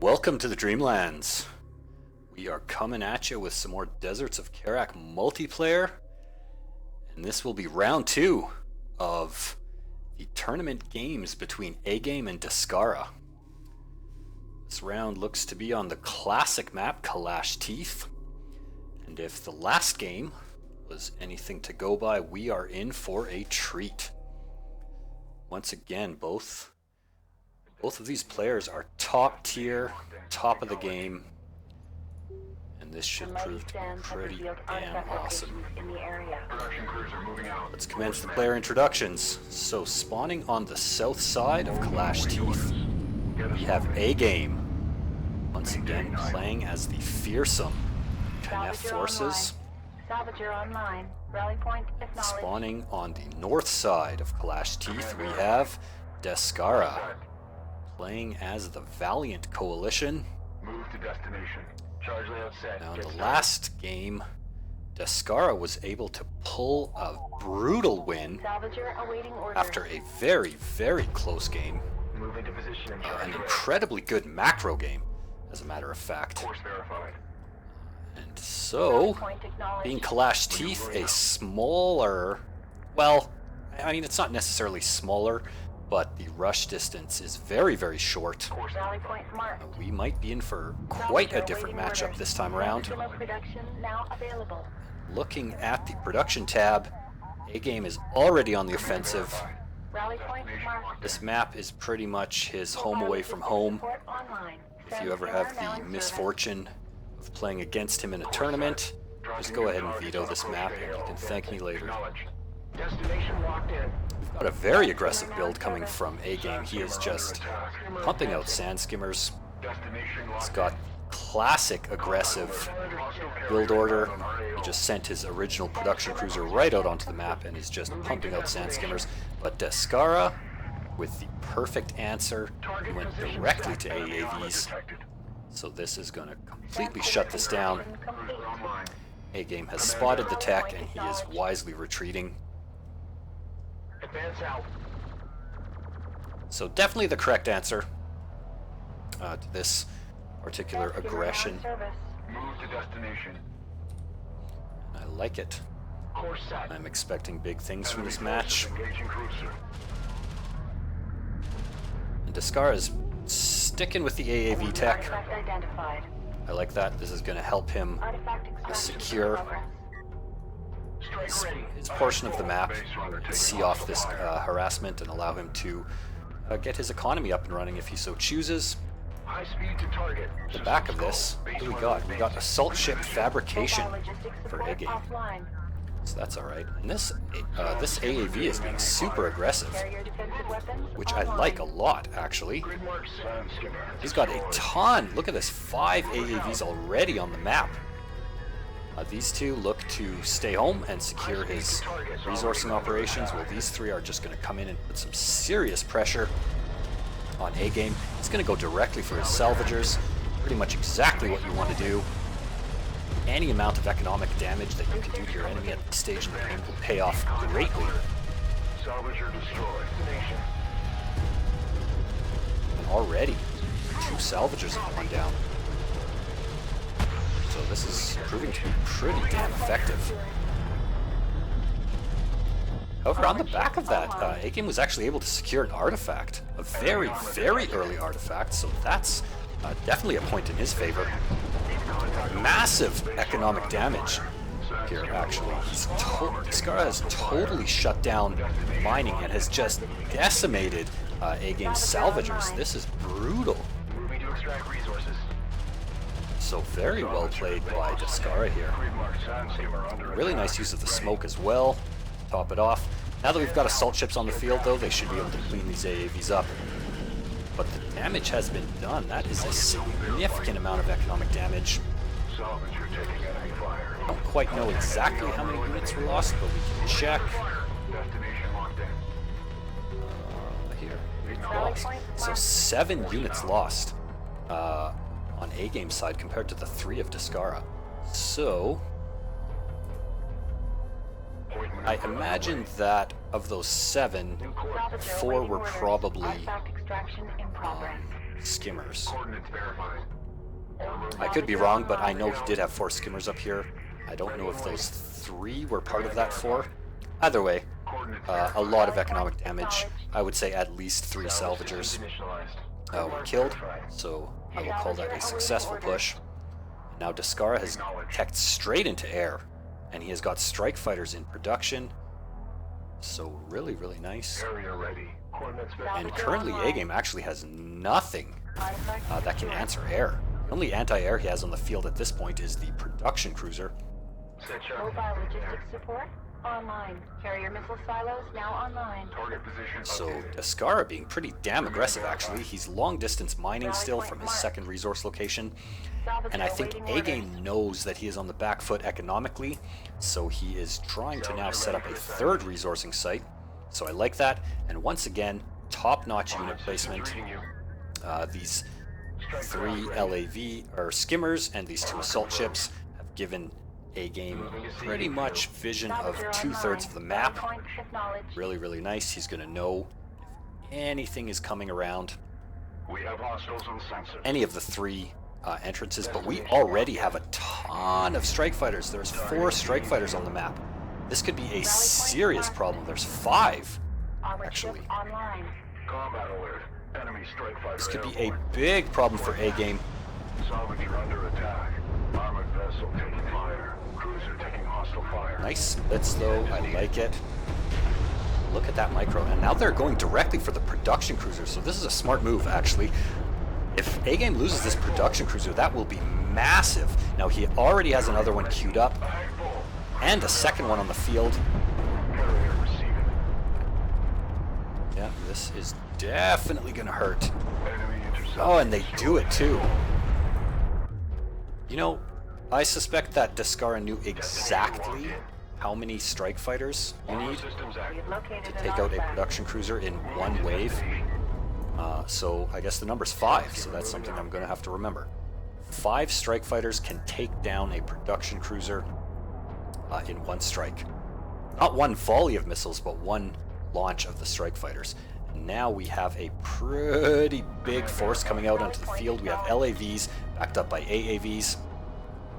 Welcome to the Dreamlands. We are coming at you with some more Deserts of Kharak multiplayer, and this will be round 2 of the tournament games between Agame and Descara. This round looks to be on the classic map Kalash Teeth, and if the last game was anything to go by, we are in for a treat. Once again, both of these players are top tier, top of the game, and this should prove to be pretty damn awesome. Let's commence the player introductions. So spawning on the south side of Kalash Teeth, we have Agame, once again playing as the fearsome Khaaneph forces. Spawning on the north side of Kalash Teeth, we have Descara, playing as the Valiant Coalition. Move to destination. Charge layout set. Now in the last game, Descara was able to pull a brutal win after a very, very close game. Move into position and charge. An incredibly good macro game, as a matter of fact. Course verified. And so, being Kalash Teeth a smaller, well, I mean it's not necessarily smaller, but the rush distance is very, very short. We might be in for quite a different matchup this time around. Looking at the production tab, Agame is already on the offensive. This map is pretty much his home away from home. If you ever have the misfortune of playing against him in a tournament, just go ahead and veto this map and you can thank me later. Destination locked in. We've got a very aggressive build coming from Agame. He is just pumping out sand skimmers. He's got classic aggressive build order. He just sent his original production cruiser right out onto the map and is just pumping out sand skimmers. But Descara, with the perfect answer, went directly to AAVs. So this is going to completely shut this down. Agame has spotted the tech and he is wisely retreating. Advance out. So definitely the correct answer to this particular aggression. Move to destination. I like it. Course set. I'm expecting big things from this match. Engaging cruiser. And Descara is sticking with the AAV tech. I like that. This is going to help him secure his portion of the map, see off this harassment, and allow him to get his economy up and running if he so chooses. High speed to target. The back of this, what do we got? We got assault ship fabrication for Agame, so that's all right. And this AAV is being super aggressive, which I like a lot actually. Grid mark sand skimmer. He's got a ton. Look at this, 5 AAVs already on the map. These two look to stay home and secure his resourcing operations, while these 3 are just going to come in and put some serious pressure on Agame. He's going to go directly for his salvagers, pretty much exactly what you want to do. Any amount of economic damage that you can do to your enemy at this stage in the game will pay off greatly. Salvager destroyed. Destination. And already, 2 salvagers have gone down. So this is proving to be pretty damn effective. However, on the back of that, Agame was actually able to secure an artifact, a very, very early artifact, so that's definitely a point in his favor. Massive economic damage here, actually. Descara has totally shut down mining and has just decimated Agame's salvagers. This is brutal. Moving to extract resources. So very well played by Descara here. Grid mark sand skimmer under Really nice use of the smoke as well. Top it off. Now that we've got assault ships on the field, though, they should be able to clean these AAVs up. But the damage has been done. That is a significant amount of economic damage. Salvager taking enemy fire. I don't quite know exactly how many units were lost, but we can check. Destination locked in. Here, units lost. So 7 units lost on Agame's side compared to the 3 of Descara. So I imagine that of those 7, 4 were probably skimmers. Coordinates verified. I could be wrong, but I know he did have 4 skimmers up here. I don't know if those 3 were part of that 4. Either way, a lot of economic damage. I would say at least 3 salvagers were killed, so I will call that a successful push. Now Descara has teched straight into air, and he has got strike fighters in production, so really, really nice. Area ready. Coordinates verified. And currently Agame actually has nothing that can answer air. The only anti-air he has on the field at this point is the production cruiser. Set sharp. Mobile logistics support online. Carrier missile silos now online. Target position So updated. Descara being pretty damn aggressive actually. He's long distance mining still from his second resource location. And I think Agame knows that he is on the back foot economically, so he is trying to now set up a third resourcing site. So I like that. And once again, top-notch unit placement. Reading you. These 3 LAV or skimmers and these 2 assault ships have given Agame pretty much vision of 2/3 of the map. Really, really nice. He's going to know if anything is coming around We have hostiles on sensor. any of the 3 entrances, but we already have a ton of strike fighters. There's 4 strike fighters on the map. This could be a serious problem. There's 5, actually. Online. Combat alert. Enemy strike fighter. This could be a airborne. big problem for Agame. Salvager under attack. Armored vessel taking fire. Cruiser taking hostile fire. Nice blitz though, I like it. Look at that micro, and now they're going directly for the production cruiser, so this is a smart move actually. If Agame loses this production cruiser, that will be massive. Now he already has another one queued up, Full. and a second one on the field. Carrier receiving. Yeah, this is definitely gonna hurt. Enemy intercept. Oh, and they do it too. You know, I suspect that Descara knew exactly how many strike fighters you need Systems active. Located to take out a production cruiser in one wave. So I guess the number's 5, so that's something I'm going to have to remember. 5 strike fighters can take down a production cruiser in one strike. Not one volley of missiles, but one launch of the strike fighters. And now we have a pretty big force coming out onto the field. We have LAVs backed up by AAVs.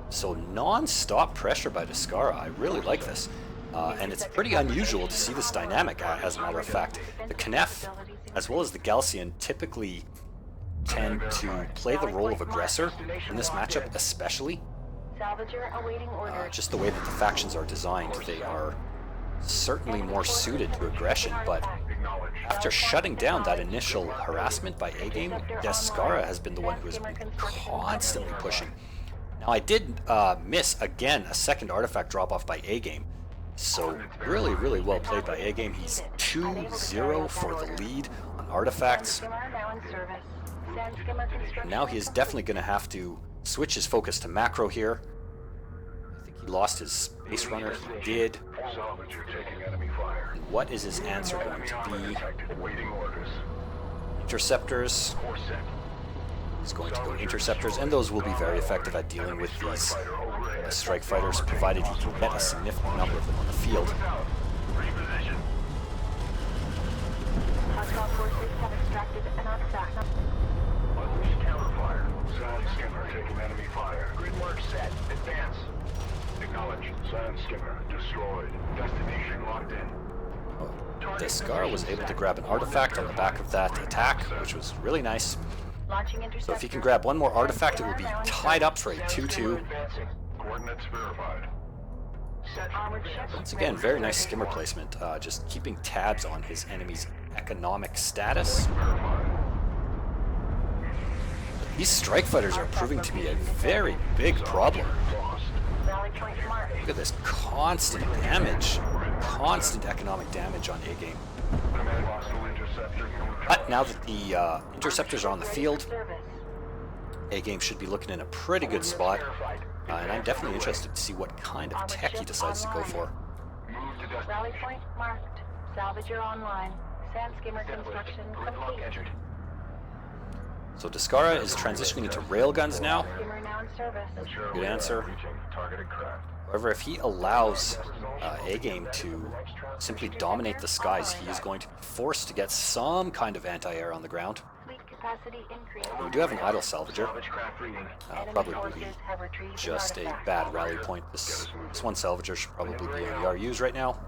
So non-stop pressure by Descara. I really like this. And it's pretty unusual to see this dynamic, as a matter of fact. The Khaaneph, as well as the Galcian, typically tend to play the role of aggressor in this matchup, especially. Salvager awaiting orders. Just the way that the factions are designed, they are certainly more suited to aggression, but Acknowledge. after shutting down that initial harassment by Agame, Descara has been the one who has been constantly pushing. Now I did miss, again, a second artifact drop-off by Agame. So really, really well played by Agame. He's 2-0 for the lead on artifacts. Skimmer now in service. Sand skimmer construction. Now he is definitely going to have to switch his focus to macro here. I think he lost his space runner. He did. Salvager taking enemy fire. What is his answer going to be? Detected. Waiting orders. Interceptors. Force set. He's going to go interceptors, and those will be very effective at dealing with these strike fighters, provided he can get a significant number of them on the field. Out. Reposition. Hostile forces have extracted an artifact. Unleash counterfire. Sand skimmer taking enemy fire. Grid mark set. Advance. Acknowledge. Sand skimmer destroyed. Destination locked in. Descara was able to grab an artifact on the back of that attack, which was really nice. Launching interceptor. So if he can grab one more artifact, it will be tied up for a 2-2. Advancing. Coordinates verified. Set Armored ship. Once again, very nice skimmer placement, just keeping tabs on his enemy's economic status. verified. These strike fighters are proving to be a very big problem. Lost. Rally point marked. Look at this constant damage, constant economic damage on Agame. Command hostile interceptor. But now that the interceptors are on the field, Service. Agame should be looking in a pretty good spot. And I'm definitely interested to see what kind of tech he decides to go for. Move to destination. Rally point marked. Salvager online. Sand skimmer construction complete. Entered. So Descara is transitioning into railguns now. Skimmer now in service. Good answer. Targeted craft. However, if he allows Agame to simply dominate the skies, he is going to be forced to get some kind of anti-air on the ground. Fleet capacity increased. We do have an idle salvager. Salvage craft reading. Enemy Probably forces have retrieved just an a artifact. bad rally point. This one salvager should probably be on the RUs right now.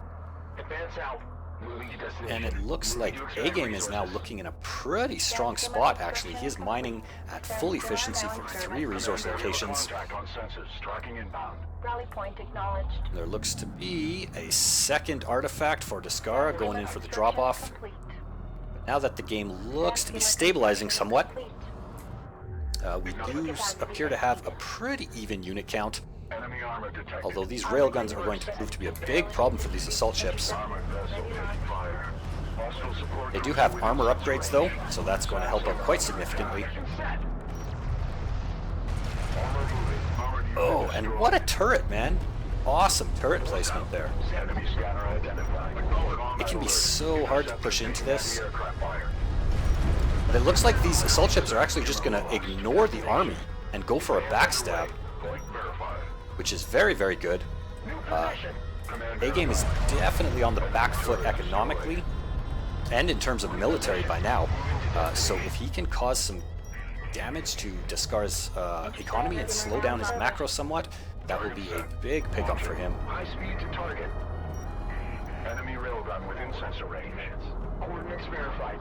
Advance out. Moving to destination. And it looks like Agame is now looking in a pretty strong spot, actually. He is mining at full efficiency from 3 resource locations. Contact on sensors. Tracking inbound. Rally point acknowledged. There looks to be a second artifact for Descara going in for the drop-off. Complete. Now that the game looks to be stabilizing somewhat, Complete. we do appear to have a pretty even unit count. Enemy armor detected. Although these railguns are going to prove to be a big problem for these assault ships. Armored vessel taking fire. Hostile support. They do have armor upgrades though, so that's going to help out quite significantly. Set. Armor moving. Armored Oh, and what a turret, man. Awesome turret placement there. enemy scanner identified. It can be so hard to push into this, Aircraft fire. but it looks like these assault ships are actually just going to ignore the army and go for a backstab, Point verified. which is very, very good. Agame is definitely on the back foot economically and in terms of military by now. So if he can cause some damage to Descara's economy and slow down his macro somewhat, that will be a big pickup for him. High speed to target. Enemy railgun within sensor range. Coordinates verified.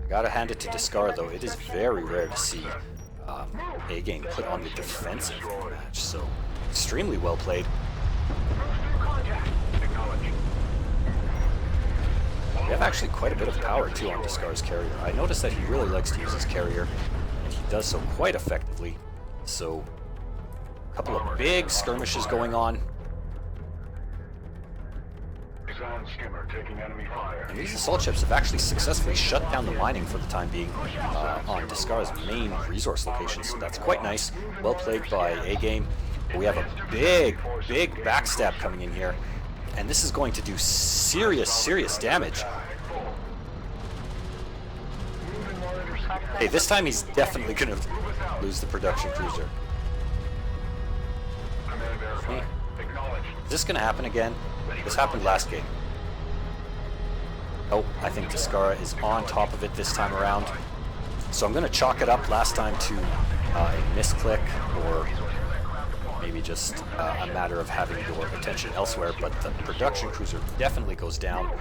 I gotta hand it to Descara though, it is very rare to see Agame put on the defensive in the match, so extremely well played. Through contact. Acknowledge. We have actually quite a bit of power too on Descara's carrier. I noticed that he really likes to use his carrier, and he does so quite effectively. So, a couple of big skirmishes going on, Sand skimmer taking enemy fire. and these assault ships have actually successfully shut down the mining for the time being on Descara's main resource location, so that's quite nice. Well played by Agame. But we have a big, big backstab coming in here, and this is going to do serious, serious damage. Hey, this time he's definitely going to lose the production cruiser. Command verified. Acknowledged. Is this going to happen again? This happened last game. Oh, I think Descara is on top of it this time around. So I'm going to chalk it up last time to a misclick, or maybe just a matter of having your attention elsewhere, but the production cruiser definitely goes down.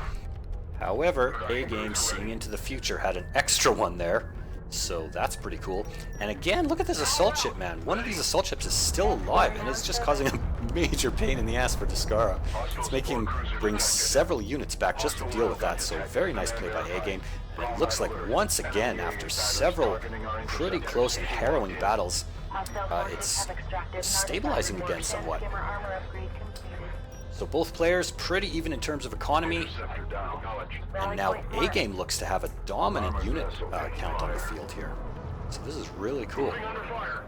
However, Agame, seeing into the future, had an extra one there, so that's pretty cool. And again, look at this assault ship, man. One of these assault ships is still alive, and it's just causing a major pain in the ass for Descara. It's making him bring several units back just to deal with that, so very nice play by Agame. And it looks like once again, after several pretty close and harrowing battles, it's stabilizing again somewhat. So both players pretty even in terms of economy, Interceptor down. Acknowledge. and now Agame looks to have a dominant unit count on the field here. So this is really cool. Under fire.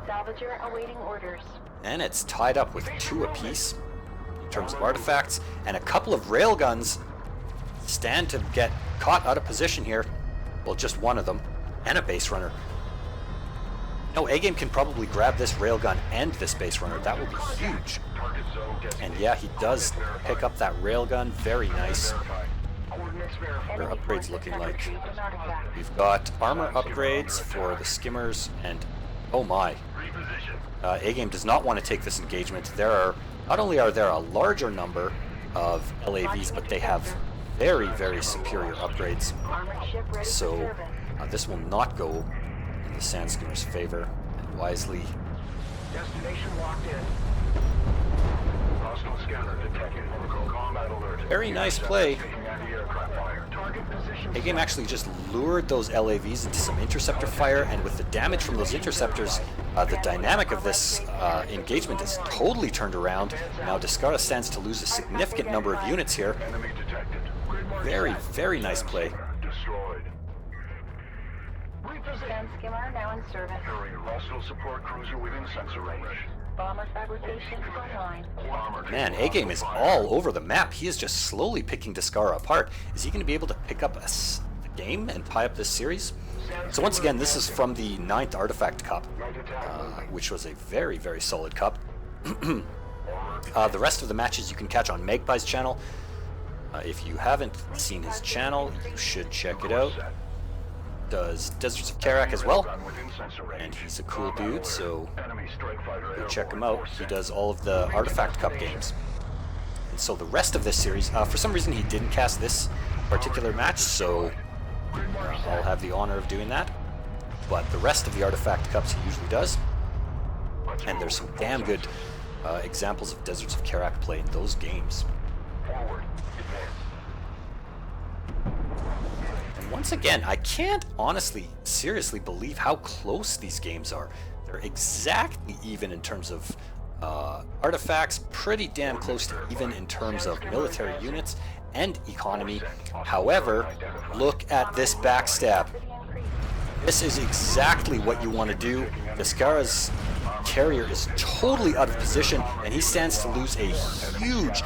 Salvager awaiting orders. And it's tied up with 2 apiece in terms of artifacts, and a couple of railguns stand to get caught out of position here. Well, just one of them, and a base runner. No, Agame can probably grab this railgun and this base runner. That will be huge. Target zone And designated. yeah, he does pick up that railgun. Very nice. Verified. Coordinates verified. What are upgrades looking like? Retrieved an artifact. We've got armor upgrades for the skimmers, and oh my. Reposition. Agame does not want to take this engagement. There are, not only are there a larger number of LAVs, but they have very, very superior upgrades. Armored ship ready for So service. this will not go in the Sand Skimmer's favor, and wisely. Destination locked in. Hostile scanner detected. Combat alert. Very nice play. Taking anti-aircraft fire. Target position. Agame actually just lured those LAVs into some interceptor fire, and with the damage from those interceptors, the dynamic of this engagement is totally turned around. Now Descara stands to lose a significant number of units here. Enemy detected. Grid mark Very, set. very nice play. Destroyed. Sand skimmer now in service. Carrier. Hostile support cruiser within sensor range. Bomber fabrication online. Armor Man, taking Agame is all over the map. He is just slowly picking Descara apart. Is he going to be able to pick up the game and tie up this series? So once again, this is from the 9th Artifact Cup, which was a very, very solid cup. The rest of the matches you can catch on Magpie's channel. If you haven't seen his channel, you should check it out. does Deserts of Kharak as well, and he's a cool dude, so go check him out. He does all of the Artifact Cup games. And so the rest of this series, for some reason he didn't cast this particular match, so I'll have the honor of doing that. But the rest of the Artifact Cups he usually does. And there's some damn good examples of Deserts of Kharak play in those games. And once again, I can't honestly, seriously believe how close these games are. They're exactly even in terms of artifacts, pretty damn close to even in terms of military units and economy. However, look at this backstab. This is exactly what you want to do. Descara's carrier is totally out of position, and he stands to lose a huge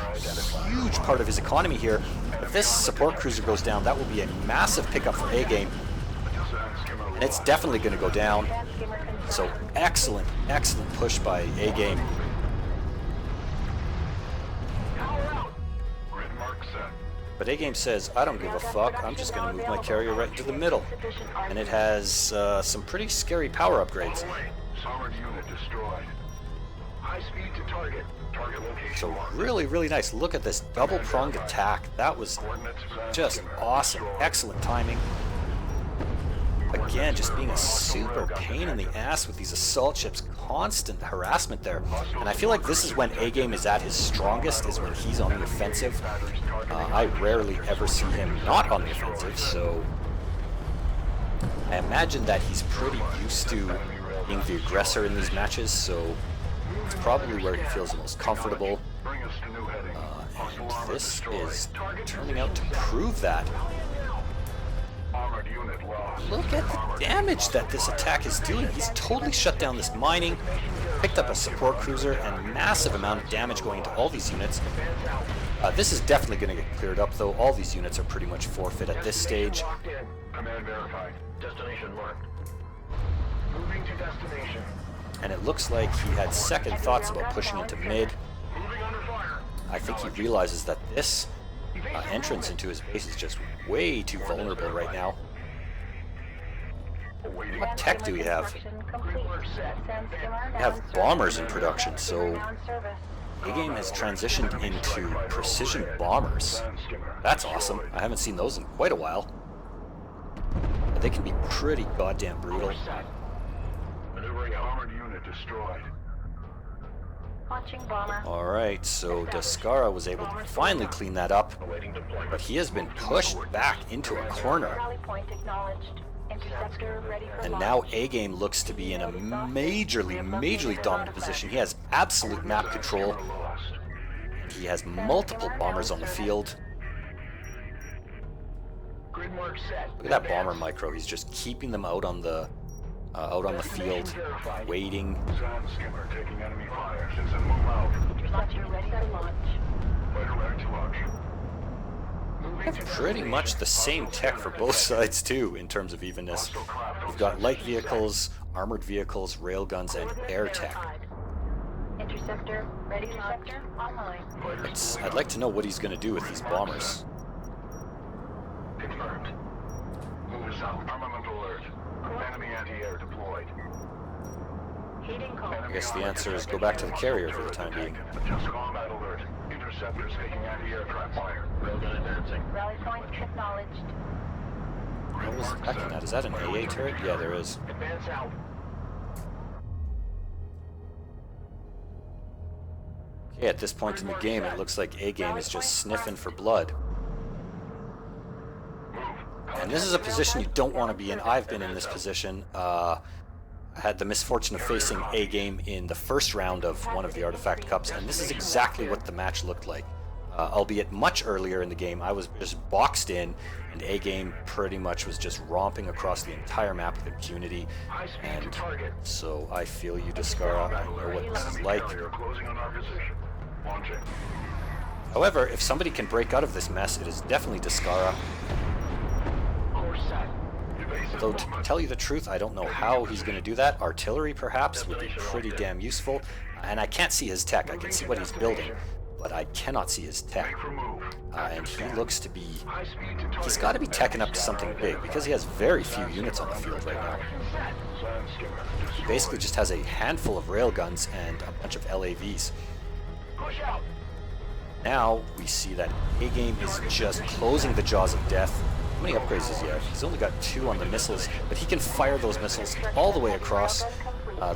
part of his economy here. If this support cruiser goes down, that will be a massive pickup for Agame, and it's definitely going to go down. So excellent push by Agame. But Agame says, I don't give a fuck, I'm just going to move my carrier right into the middle. And it has some pretty scary power upgrades. So really nice. Look at this double-pronged attack. That was just awesome. Excellent timing. Again, just being a super pain in the ass with these assault ships. Constant harassment there. And I feel like this is when Agame is at his strongest, is when he's on the offensive. I rarely ever see him not on the offensive, so I imagine that he's pretty used to being the aggressor in these matches, so it's probably where he feels the most comfortable. And this is turning out to prove that. Look at the damage that this attack is doing. He's totally shut down this mining, picked up a support cruiser, and massive amount of damage going into all these units. This is definitely going to get cleared up, though. All these units are pretty much forfeit at this stage. Command verified. Destination marked. Moving to destination. And it looks like he had second thoughts about pushing into mid. Moving under fire. I think he realizes that this entrance into his base is just way too vulnerable right now. What tech do we have? We have bombers in production, so Agame has transitioned into precision bombers. That's awesome. I haven't seen those in quite a while. They can be pretty goddamn brutal. Maneuvering armored unit destroyed. Launching bomber. Alright, so Descara was able to finally clean that up, but he has been pushed back into a corner. Rally point acknowledged. Interceptor ready for And launch. now Agame looks to be in a majorly dominant position. He has absolute map control. He has multiple bombers on the field. Grid mark set. Look at that bomber micro. He's just keeping them out on the field, waiting. Sand skimmer taking enemy fire. Citizen move out. Launcher ready for launch. Fighter ready to launch. We have pretty much the same tech for both sides too, in terms of evenness. We've got light vehicles, armored vehicles, railguns, and air tech. Interceptor ready to launch. Online. I'd like to know what he's going to do with these bombers. Confirmed. Move south. Armament alert. Enemy anti-air deployed. Heating call. I guess the answer is go back to the carrier for the time being. Adjust combat alert. Interceptors taking anti-aircraft fire. Railgun advancing. Rally point acknowledged. What was attacking that? Is that an AA turret? Yeah, there is. Advance out. Okay, at this point in the game, it looks like Agame is just sniffing for blood. And this is a position you don't want to be in. I've been in this position. I had the misfortune of facing Agame in the first round of one of the Artifact Cups, and this is exactly what the match looked like. Albeit much earlier in the game, I was just boxed in, and Agame pretty much was just romping across the entire map with impunity. And so I feel you, Descara. I know what this is like. Closing on our position. Launching. However, if somebody can break out of this mess, it is definitely Descara. Course set. Evasive Though to movement. tell you the truth, I don't know how he's going to do that. Artillery, perhaps, would be pretty damn useful. And I can't see his tech. I can see what he's building. but I cannot see his tech. Ready for move. And he looks to be... High speed to target. He's got to be teching up to something big, because he has very few units on the field right now. Sand skimmer He destroyed. basically just has a handful of railguns and a bunch of LAVs. Push out. Now we see that Agame is just closing the jaws of death. How many upgrades does he have? He's only got 2 on the missiles, but he can fire those missiles all the way across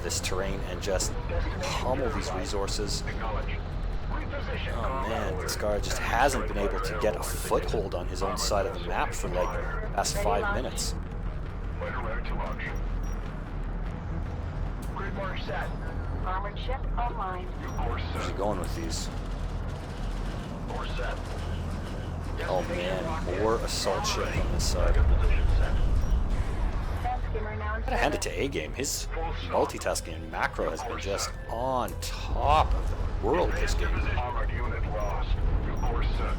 this terrain and just pummel these resources. Acknowledge. Reposition. Oh man, Descara just hasn't been able to get a foothold on his own side of the map for like the past 5 minutes. Fighter ready to launch. Grid mark set. Armored ship online. Course Where's he set. going with these? Course set. Oh man, more assault ship on this side. Position set. Sand skimmer now in Gotta hand it service. to A-Game. His multitasking and macro has been just on top of the world this game. Armored unit lost. New course set.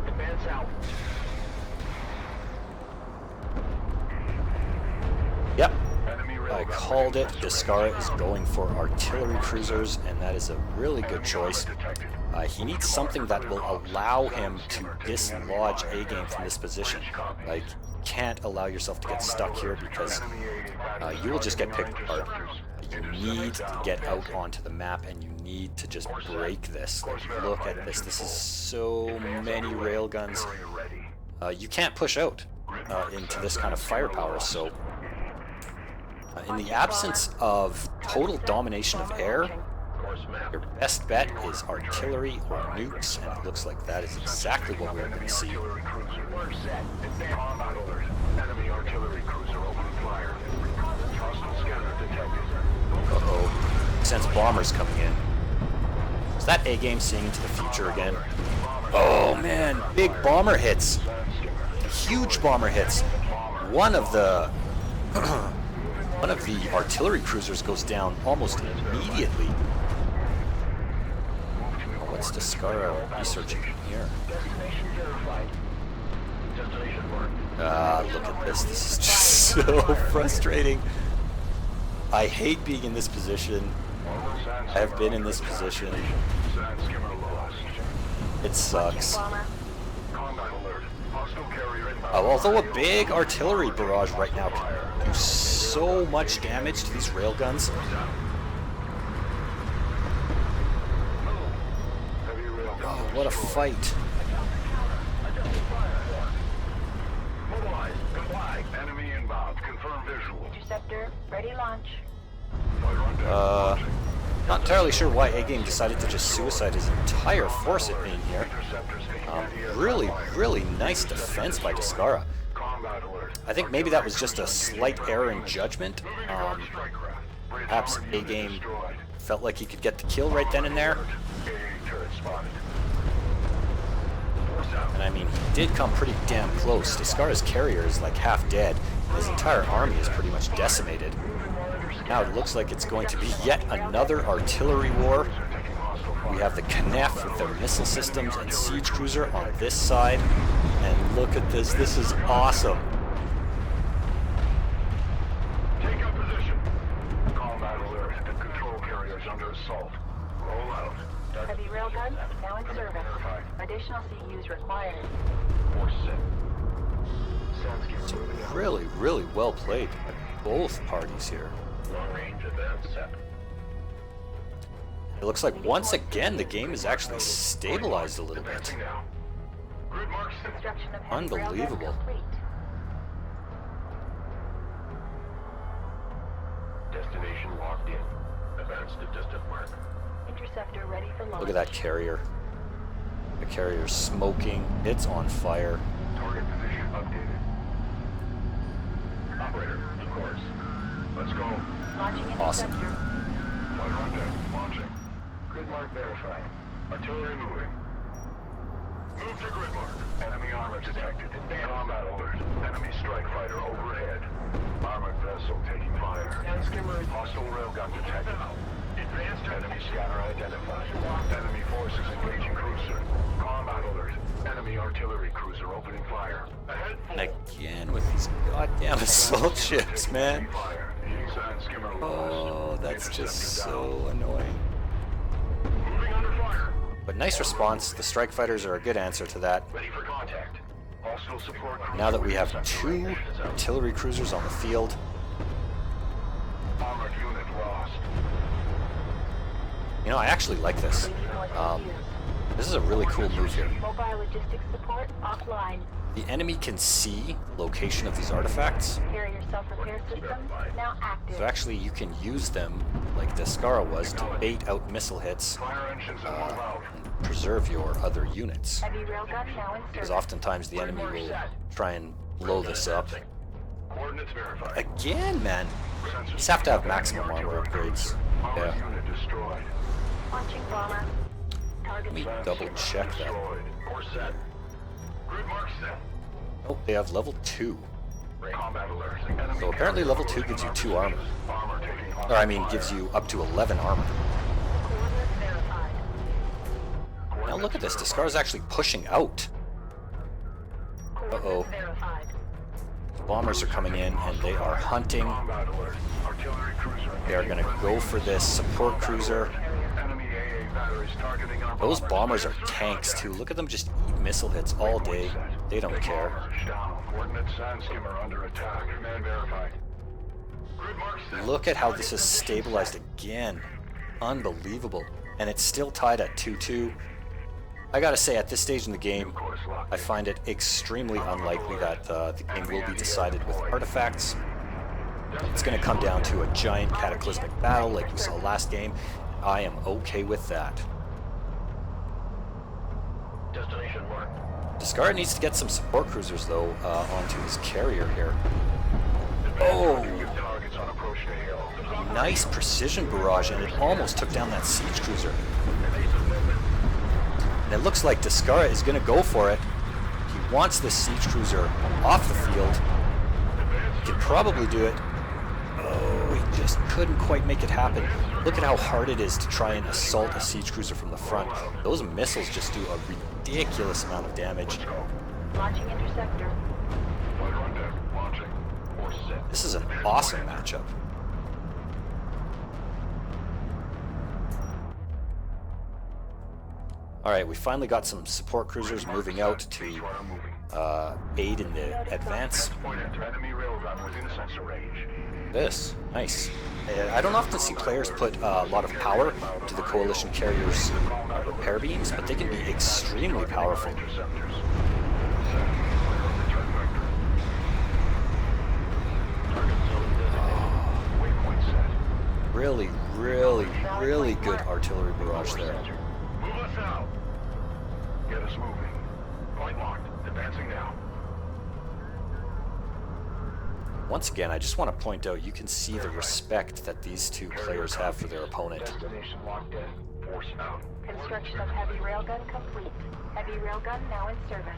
Advance out. Yep, Enemy I railgun called it. ready. Descara is going for artillery cruisers, and that is a really good choice. Detected. He needs something that will allow him to dislodge A-Game from this position. Like, you can't allow yourself to get stuck here because you will just get picked apart. You need to get out onto the map and you need to just break this. Like, look at this. This is so many railguns. You can't push out into this kind of firepower, so in the absence of total domination of air, your best bet is artillery or nukes, and it looks like that is exactly what we're going to see. Artillery cruiser. We're set. Combat alert. Enemy artillery cruiser opening fire. Hostile scanner detected. Uh-oh. Sense bombers coming in. Is that A-Game seeing into the future again? Oh man, big bomber hits. Huge bomber hits. One of the artillery cruisers goes down almost immediately. What's Descara researching here? Destination verified. Destination marked. Look at this. This is just so frustrating. I hate being in this position. I have been in this position. Sand skimmer lost. It sucks. Bomber. Combat alert. Hostile carrier inbound. Although a big artillery barrage right now can do so much damage to these railguns. Heavy railgun. Oh, what a fight. Mobilize. Comply. Enemy inbound. Confirm visual. Interceptor ready launch. Fighter on deck. Not entirely sure why A-Game decided to just suicide his entire force in here. Interceptors taking anti-air Really, fire. really nice defense by Descara. Combat alert. I think maybe that was just a slight error in judgment. Moving guard strike craft. Bridge Perhaps armored unit A-Game destroyed. felt like he could get the kill right then and there. AA turret spotted. And I mean, he did come pretty damn close. Descara's carrier is like half dead. His entire army is pretty much decimated. Now it looks like it's going to be yet another artillery war. We have the Khaaneph with their missile systems and siege cruiser on this side. And look at this. This is awesome. Take up position. Combat alert. The control carriers under assault. Roll out. Heavy railgun now in service. Verified. Additional CUs required. Force set. Sand skimmer moving out. Really, really well played by both parties here. Long range advance set. It looks like once again the game is actually stabilized a little bit. Advancing now. Grid marks set. Construction of heavy railgun Unbelievable. complete. Destination locked in. Advance to distant mark. Interceptor ready for launch. Look at that carrier. The carrier's smoking. It's on fire. Target position updated. Operator, of course. Let's go. Launching Awesome. interceptor. Fighter on deck. Launching. Grid mark verified. Artillery moving. Move to grid mark. Enemy armor detected. Combat alert. Enemy strike fighter overhead. Armored vessel taking fire. Hostile railgun detected. Advanced enemy scanner identified. Enemy forces engaging cruiser. Combat alert. Enemy artillery cruiser opening fire. Ahead. And again with these goddamn assault ships, man. Fire. Sand skimmer lost. Oh, that's just Interceptor down. so annoying. But nice response. The strike fighters are a good answer to that. Ready for contact. Hostile support cruiser Now that we have within 2 range. artillery cruisers on the field, Armored unit lost. you know, I actually like this. This is a really cool move here. Mobile logistics support offline. The enemy can see the location of these artifacts, Carrier self-repair system now active. so actually you can use them, like Descara was, to bait out missile hits Fire engines and move out. and preserve your other units. Heavy railgun now in Because service. oftentimes the enemy will try and blow this up. Coordinates verified. Again, man! You just have to have maximum armor upgrades. Armored Yeah. unit destroyed. Launching bomber. Let Target me Sand double skimmer check that. destroyed. Or set. Grid mark set. Oh, they have level 2. Combat alert. Enemy So apparently level 2 carrier gives you closing 2 on armor. Armor taking hostile Or I mean, fire. gives you up to 11 armor. Coordinates verified. Now look at this, Descara's actually pushing out. Coordinates Uh-oh. verified. Bombers are coming in and they are hunting. Combat alert. Artillery cruiser. They are going to go for this support cruiser. Enemy AA batteries targeting our Those bombers are tanks too. Look at them just eat missile hits all day. They don't care. Down. Coordinate sand skimmer under attack. Command verified. Grid mark set. Look at how this is stabilized again. Unbelievable. And it's still tied at 2-2. I gotta say, at this stage in the game, Course locked. I find it extremely unlikely that the game will be decided with artifacts. It's going to come down to a giant cataclysmic battle like we saw last game. I am okay with that. Destination marked. Descara needs to get some support cruisers, though, onto his carrier here. Oh! Targets on approach to hail. Nice precision barrage, and it almost took down that siege cruiser. And it looks like Descara is going to go for it. He wants this siege cruiser off the field. He could probably do it. Oh, he just couldn't quite make it happen. Look at how hard it is to try and assault a siege cruiser from the front. Those missiles just do a ridiculous amount of damage. Launching interceptor. Fighter on deck. Launching. Or set. This is an awesome matchup. Alright, we finally got some support cruisers moving out to aid in the advance. Point at enemy railgun within sensor range. This, nice. I don't often see players put a lot of power to the coalition carriers' repair beams, but they can be extremely powerful. Interceptors. Waypoint set. Really, really, really good artillery barrage there. Move us out. Get us moving. Point locked. Advancing now. Once again, I just want to point out, you can see the respect that these two players have for their opponent. Destination locked in. Force out. Construction of heavy railgun complete. Heavy railgun now in service.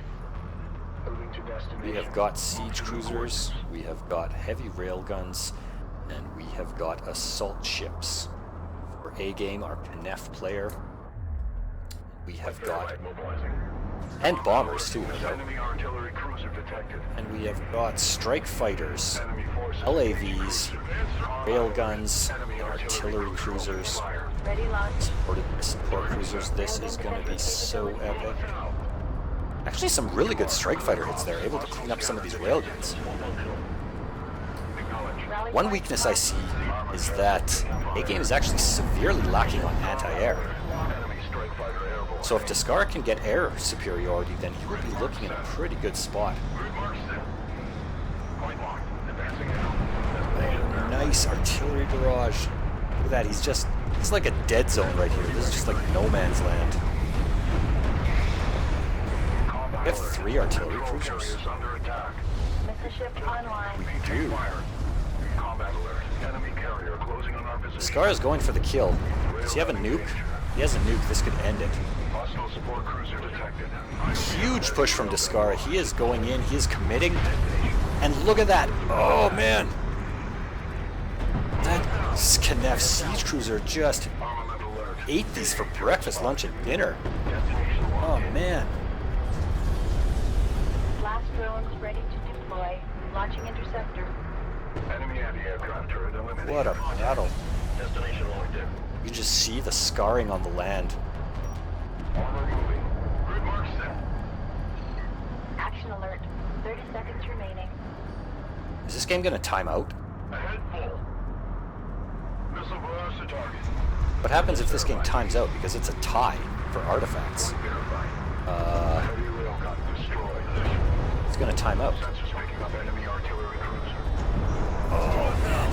Moving to destination. We have got siege cruisers, we have got heavy railguns, and we have got assault ships. For Agame, our Khaaneph player, we have got, Mobilizing. and bombers too, Enemy artillery cruiser detected. and we have got strike fighters, Enemy forces. LAVs, railguns, and artillery cruisers, Ready launch. supported by support cruisers. This is going to be so epic. Actually, some really good strike fighter hits there, able to clean up some of these railguns. Acknowledge. One weakness I see is that Agame is actually severely lacking on anti-air. Enemy strike fighter airborne. So if Descara can get air superiority, then he will be looking in a pretty good spot. Grid mark set. Point locked. Advancing now. Nice artillery barrage. Look at that, it's like a dead zone right here. This is just like no man's land. We have 3 artillery cruisers. Carriers under attack. Missile ship online. Maintain fire. Combat alert. Enemy carrier closing on our position. Descara is going for the kill. Does he have a nuke? He has a nuke. This could end it. Hostile support cruiser detected. Huge push from Descara. He is going in. He is committing. And look at that. Oh, man. That Khaaneph siege cruiser just Armament alert. ate these for breakfast, lunch, and dinner. Destination Oh, locked. man. Blast drones ready to deploy. Launching interceptor. Enemy anti-aircraft turret eliminated. What a battle. Destination locked in. You just see the scarring on the land. Is this game gonna time out? Ahead full. Missile barrage to target. What happens if this game times out because it's a tie for artifacts? Verified. Heavy railgun destroyed. It's gonna time out. Sensors picking up enemy artillery cruiser. Oh man,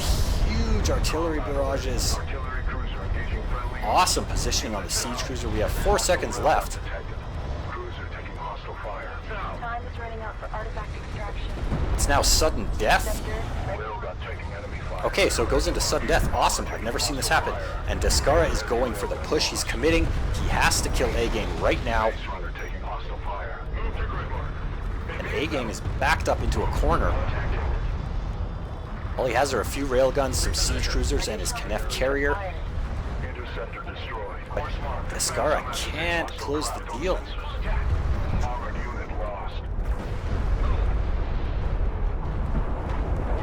huge artillery barrages. Artillery cruiser engaging friendly. Awesome positioning on the siege cruiser. We have 4 seconds left. Detected. Cruiser taking hostile fire. Time is running out for artifact extraction. It's now sudden death. Sector, ready. Railgun taking enemy fire. Okay, so it goes into sudden death. Awesome. I've never seen this happen. And Descara is going for the push. He's committing. He has to kill Agame right now. Base runner taking hostile fire. Move to grid mark. And Agame is backed up into a corner. All he has are a few railguns, some siege cruisers, and his Khaaneph carrier. Interceptor destroyed. But Course mark. Descara can't close the deal. Armored unit lost.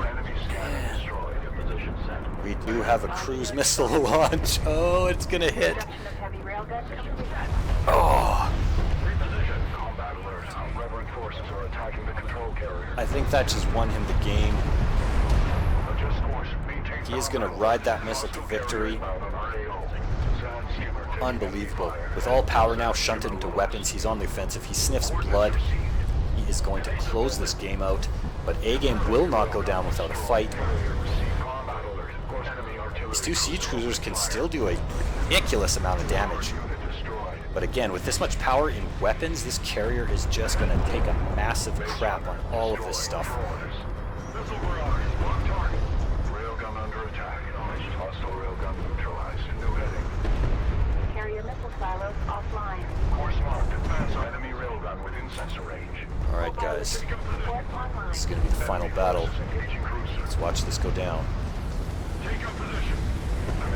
Enemy scanner destroyed. Position set. We do have a cruise missile launch. Oh, it's gonna hit. Construction of heavy railgun complete. Oh, Reposition. Combat alert. Reverend forces are attacking the control carrier. I think that just won him the game. Adjust course. Maintain He is gonna ride that missile to victory. Unbelievable. With all power now shunted into weapons, he's on the offensive. He sniffs blood. He is going to close this game out. But Agame will not go down without a fight. These 2 siege cruisers can still do a ridiculous amount of damage. But again, with this much power in weapons, this carrier is just going to take a massive crap on all of this stuff. Missile barrage. One target. Railgun under attack. Hostile railgun neutralized. New heading. Carrier missile silos offline. Course marked. Advance enemy railgun within sensor range. Alright guys, Support online. this is going to be the final battle. Engaging cruiser. Let's watch this go down. Take up position.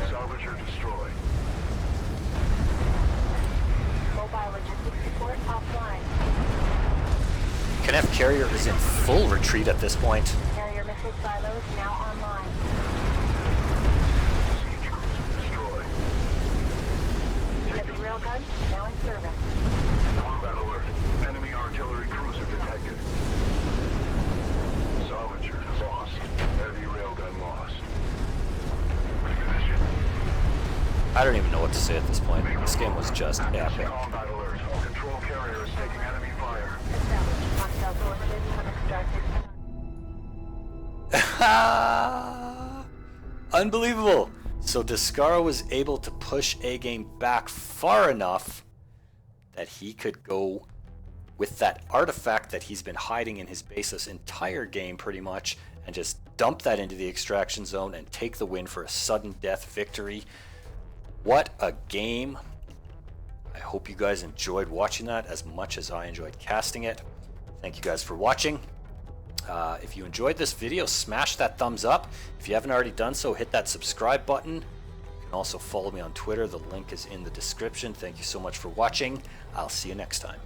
Salvager destroyed. Mobile logistics support offline. Khaaneph carrier is in full retreat at this point. Carrier missile silos now online. Siege cruiser destroyed. Heavy railgun now in service. Combat alert. Enemy artillery cruiser detected. Salvager lost. Heavy railgun lost. Reposition. I don't even know what to say at this point. This game was just epic. Combat alert. Control carrier is taking enemy fire. Established. Hostile forces have extracted. Unbelievable. So Descara was able to push Agame back far enough that he could go with that artifact that he's been hiding in his base this entire game pretty much, and just dump that into the extraction zone and take the win for a sudden death victory. What a game. I hope you guys enjoyed watching that as much as I enjoyed casting it. Thank you guys for watching. If you enjoyed this video, smash that thumbs up. If you haven't already done so, hit that subscribe button. You can also follow me on Twitter. The link is in the description. Thank you so much for watching. I'll see you next time.